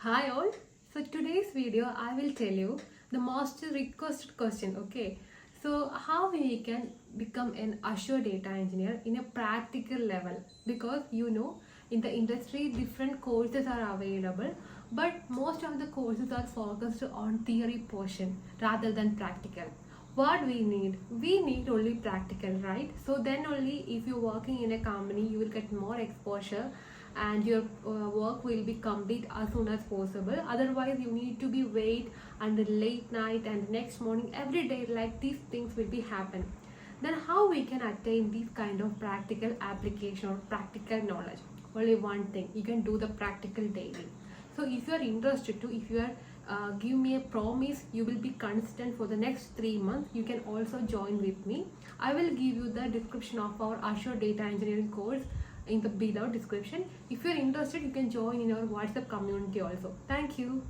Hi all. So today's video I will tell you the most requested question. Okay. So how we can become an Azure data engineer in a practical level, because in the industry different courses are available, but most of the courses are focused on theory portion rather than practical. What we need only practical, right? So then only if you're working in a company you will get more exposure, and your work will be complete as soon as possible. Otherwise you need to be wait until late night and next morning every day, like these things will be happen. Then how we can attain this kind of practical application or practical knowledge? Only one thing, you can do the practical daily. So if you are interested to, if you are give me a promise you will be consistent for the next 3 months, you can also join with me. I will give you the description of our Azure data engineering course in the below description. If you're interested you can join in our WhatsApp community also. Thank you.